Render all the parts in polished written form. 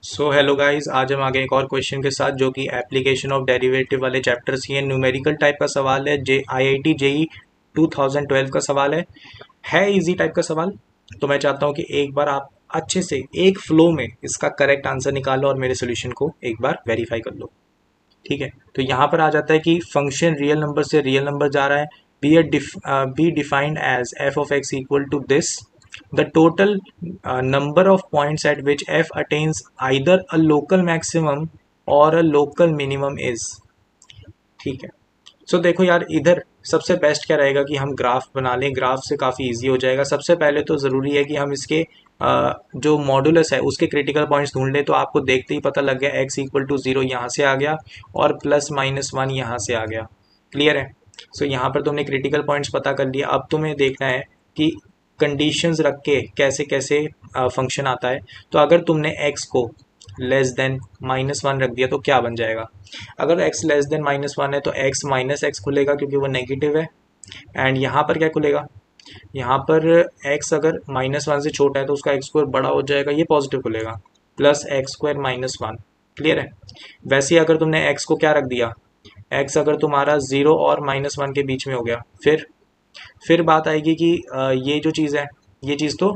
So hello guys, आज हम आगे एक और क्वेश्चन के साथ जो कि एप्लीकेशन ऑफ डेरिवेटिव वाले चैप्टर्स की है। न्यूमेरिकल टाइप का सवाल है। IIT जेई 2012 का सवाल है इजी टाइप का सवाल। तो मैं चाहता हूँ कि एक बार आप अच्छे से एक फ्लो में इसका करेक्ट आंसर निकालो और मेरे सोल्यूशन को एक बार वेरीफाई कर लो। ठीक है, तो यहाँ पर आ जाता है कि फंक्शन रियल नंबर से रियल नंबर जा रहा है। Be defined as F of X equal to this, the total number of points at which f attains either a local maximum or a local minimum is। ठीक है, सो देखो यार, इधर सबसे बेस्ट क्या रहेगा कि हम ग्राफ बना लें। ग्राफ से काफ़ी इजी हो जाएगा। सबसे पहले तो ज़रूरी है कि हम इसके जो मॉडुलस है उसके क्रिटिकल पॉइंट्स ढूंढ लें। तो आपको देखते ही पता लग गया x इक्वल टू ज़ीरो यहाँ से आ गया और +-1 यहाँ से आ गया। क्लियर है। सो यहाँ पर तुमने क्रिटिकल पॉइंट्स पता कर लिया। अब तुम्हें देखना है कि कंडीशंस रख के कैसे कैसे फंक्शन आता है। तो अगर तुमने x को लेस देन -1 रख दिया तो क्या बन जाएगा। अगर x लेस देन -1 है तो x माइनस एक्स खुलेगा क्योंकि वो नेगेटिव है। एंड यहाँ पर क्या खुलेगा, यहाँ पर x अगर -1 से छोटा है तो उसका x स्क्वायर बड़ा हो जाएगा, ये पॉजिटिव खुलेगा, प्लस एक्स स्क्वायर -1। क्लियर है। वैसे ही अगर तुमने x को क्या रख दिया, x अगर तुम्हारा 0 और -1 के बीच में हो गया, फिर बात आएगी कि ये जो चीज़ है ये चीज़ तो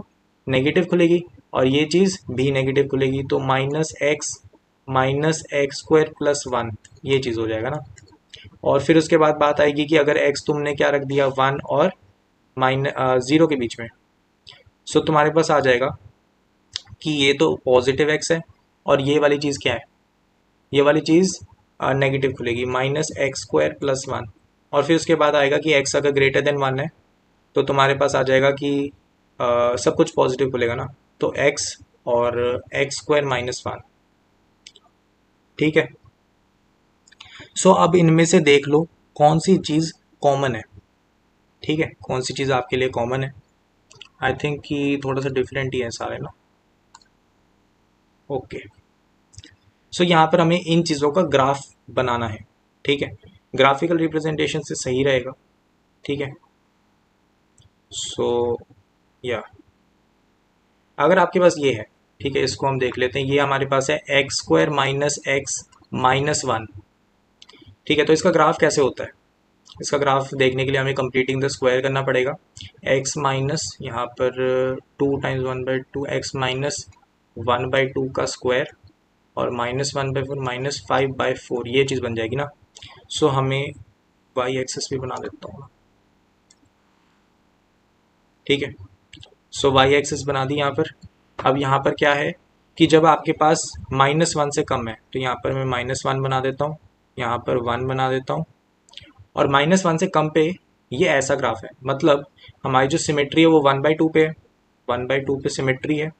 नेगेटिव खुलेगी और ये चीज़ भी नेगेटिव खुलेगी। तो -x स्क्वायर +1 ये चीज़ हो जाएगा ना। और फिर उसके बाद बात आएगी कि अगर x तुमने क्या रख दिया 1 और ज़ीरो के बीच में, सो तुम्हारे पास आ जाएगा कि ये तो पॉजिटिव x है और ये वाली चीज़ क्या है, ये वाली चीज़ नेगेटिव खुलेगी, -x स्क्वायर +1। और फिर उसके बाद आएगा कि x अगर ग्रेटर देन 1 है तो तुम्हारे पास आ जाएगा कि सब कुछ पॉजिटिव खुलेगा ना। तो x और एक्स स्क्वायर -1। ठीक है। सो अब इनमें से देख लो कौन सी चीज़ कॉमन है। ठीक है, कौन सी चीज़ आपके लिए कॉमन है। आई थिंक कि थोड़ा सा डिफरेंट ही है सारे ना। ओके, सो यहाँ पर हमें इन चीज़ों का ग्राफ बनाना है। ठीक है, ग्राफिकल रिप्रेजेंटेशन से सही रहेगा। ठीक है। सो या अगर आपके पास ये है, ठीक है, इसको हम देख लेते हैं। ये हमारे पास है एक्स स्क्वायर -x-1। ठीक है, तो इसका ग्राफ कैसे होता है। इसका ग्राफ देखने के लिए हमें कंप्लीटिंग द स्क्वायर करना पड़ेगा। x माइनस यहाँ पर 2 × 1/2, x -1/2 का स्क्वायर और -1/4 -5/4 ये चीज़ बन जाएगी ना। सो हमें y एक्सेस भी बना देता हूँ। ठीक है, सो y एक्सेस बना दी यहाँ पर। अब यहाँ पर क्या है कि जब आपके पास -1 से कम है तो यहाँ पर मैं -1 बना देता हूँ, यहाँ पर 1 बना देता हूँ। और -1 से कम पे ये ऐसा ग्राफ है, मतलब हमारी जो सिमेट्री है वो 1/2 पे है, 1/2 पे सिमेट्री है।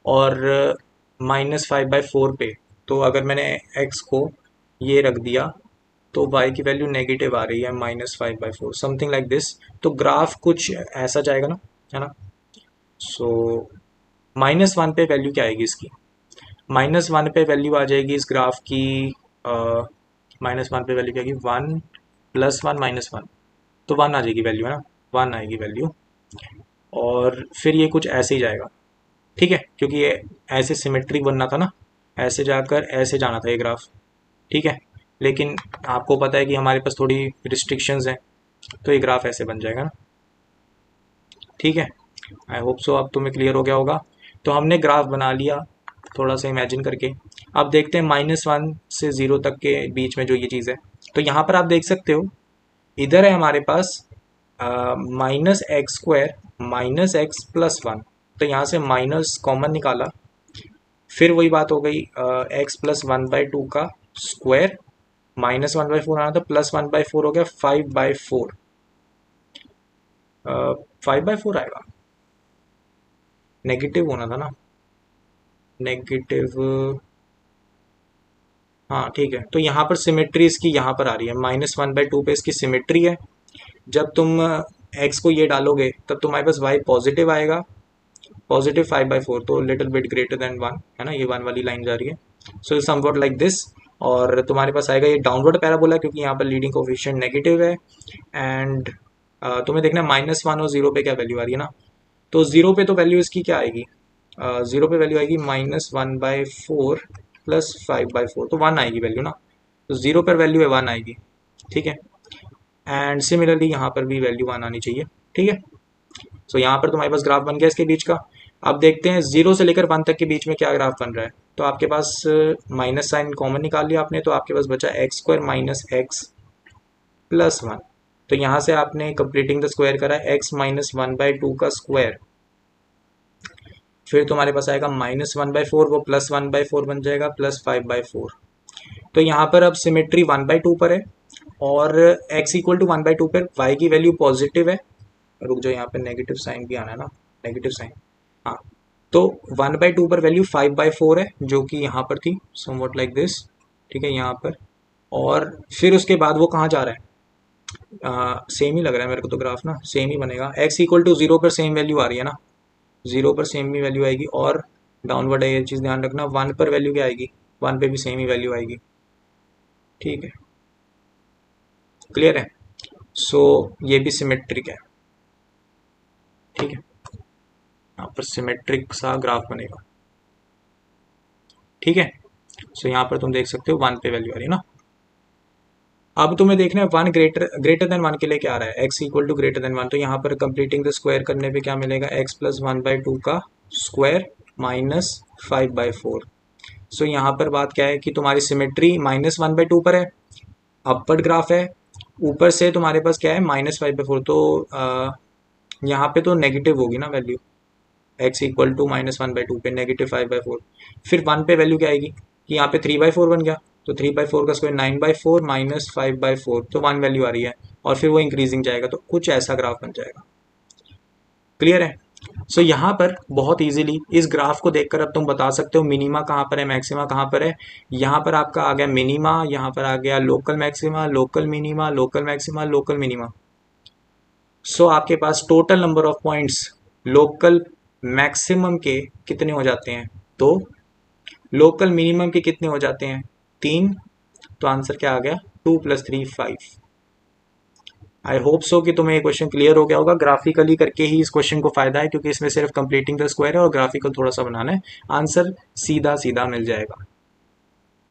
और -5/4 पे, तो अगर मैंने x को ये रख दिया तो y की वैल्यू नेगेटिव आ रही है, -5/4 समथिंग लाइक दिस। तो ग्राफ कुछ ऐसा जाएगा ना, है ना। सो -1 पे वैल्यू क्या आएगी इसकी, -1 पे वैल्यू आ जाएगी इस ग्राफ की, -1 पे वैल्यू क्या आएगी, 1 +1 -1, तो 1 आ जाएगी वैल्यू, है ना, 1 आएगी वैल्यू। और फिर ये कुछ ऐसे ही जाएगा। ठीक है, क्योंकि ये ऐसे सिमेट्रिक बनना था ना, ऐसे जाकर ऐसे जाना था ये ग्राफ। ठीक है, लेकिन आपको पता है कि हमारे पास थोड़ी रिस्ट्रिक्शंस हैं, तो ये ग्राफ ऐसे बन जाएगा ना। ठीक है, आई होप सो अब तुम्हें क्लियर हो गया होगा। तो हमने ग्राफ बना लिया थोड़ा सा इमेजिन करके। अब देखते हैं -1 से 0 तक के बीच में जो ये चीज़ है। तो यहाँ पर आप देख सकते हो, इधर है हमारे पास -x² -x+1। तो यहाँ से माइनस कॉमन निकाला, फिर वही बात हो गई, x +1/2 का स्क्वायर, -1/4 आना था, +1/4 हो गया 5/4। 5/4 आएगा, नेगेटिव होना था ना, नेगेटिव। हाँ ठीक है, तो यहाँ पर सिमेट्री इसकी यहाँ पर आ रही है, -1/2 पे इसकी सिमेट्री है। जब तुम x को ये डालोगे तब तुम्हारे पास y पॉजिटिव आएगा, पॉजिटिव 5/4, तो लिटिल बिट ग्रेटर देन 1, है ना, ये 1 वाली लाइन जा रही है। सो समवॉट लाइक दिस। और तुम्हारे पास आएगा ये डाउनवर्ड पैराबोला, क्योंकि यहाँ पर लीडिंग कोफिशिएंट नेगेटिव है। एंड तुम्हें देखना है -1 और 0 पे क्या वैल्यू आ रही है ना। तो 0 पे तो वैल्यू इसकी क्या आएगी, ज़ीरो पे वैल्यू आएगी -1/4 प्लस 5/4, तो 1 आएगी वैल्यू ना, तो ज़ीरो पर वैल्यू है 1 आएगी, ठीक है। एंड सिमिलरली यहाँ पर भी वैल्यू 1 आनी चाहिए, ठीक है। सो यहाँ पर तुम्हारे पास ग्राफ बन गया इसके बीच का। अब देखते हैं 0 से लेकर 1 तक के बीच में क्या ग्राफ बन रहा है। तो आपके पास माइनस साइन कॉमन निकाल लिया आपने, तो आपके पास बचा x² माइनस एक्स प्लस 1। तो यहाँ से आपने कंप्लीटिंग द स्क्वायर करा x -1/2 का स्क्वायर, फिर तुम्हारे पास आएगा -1/4, वो +1/4 बन जाएगा, प्लस 5/4। तो यहाँ पर अब सिमेट्री 1/2 पर है और x इक्वल टू 1/2 पर y की वैल्यू पॉजिटिव है। रुक जाओ, यहाँ पे नेगेटिव साइन भी आना है ना, नेगेटिव साइन, हाँ। तो 1/2 पर वैल्यू 5/4 है, जो कि यहाँ पर थी समवॉट लाइक दिस, ठीक है, यहाँ पर। और फिर उसके बाद वो कहाँ जा रहा है, सेम ही लग रहा है मेरे को तो ग्राफ ना, सेम ही बनेगा। x इक्वल टू 0 पर सेम वैल्यू आ रही है ना, 0 पर सेम ही वैल्यू आएगी। और डाउनवर्ड है, ये चीज़ ध्यान रखना, 1 पर वैल्यू क्या आएगी, 1 पे भी सेम ही वैल्यू आएगी, ठीक है, क्लियर है। सो ये भी सिमेट्रिक है, ठीक है, यहाँ पर सिमेट्रिक सा ग्राफ बनेगा, ठीक है। सो यहाँ पर तुम देख सकते हो 1 पे वैल्यू आ रही है ना। अब तुम्हें देखना है 1 ग्रेटर देन 1 के लिए क्या आ रहा है, x equal to greater than 1। तो यहाँ पर कंप्लीटिंग द स्क्वायर करने पे क्या मिलेगा, x प्लस 1/2 का स्क्वायर माइनस 5/4। सो यहाँ पर बात क्या है कि तुम्हारी सिमेट्री -1/2 पर है, अपवर्ड ग्राफ है, ऊपर से तुम्हारे पास क्या है -5/4। तो यहाँ पे तो नेगेटिव होगी ना वैल्यू, x इक्वल टू -1/2 पे -5/4। फिर 1 पे वैल्यू क्या आएगी कि यहाँ पे 3/4 बन गया, तो 3/4 का स्क्वायर 9/4 माइनस 5/4, तो 1 वैल्यू आ रही है और फिर वो इंक्रीजिंग जाएगा, तो कुछ ऐसा ग्राफ बन जाएगा, क्लियर है। सो यहाँ पर बहुत इजीली इस ग्राफ को देखकर अब तुम बता सकते हो मिनिमा कहाँ पर है, मैक्सिमा कहाँ पर है। यहाँ पर आपका आ गया मिनिमा, यहाँ पर आ गया local maxima, local minima, local maxima, local minima. So आपके पास total number of points local maximum के कितने हो जाते हैं, 2, लोकल मिनिमम के कितने हो जाते हैं, 3। तो आंसर क्या आ गया, 2 + 3 5। आई होप सो कि तुम्हें ये क्वेश्चन क्लियर हो गया होगा। ग्राफिकली करके ही इस क्वेश्चन को फायदा है, क्योंकि इसमें सिर्फ कंप्लीटिंग द स्क्वायर है और ग्राफिकल थोड़ा सा बनाना है, आंसर सीधा सीधा मिल जाएगा।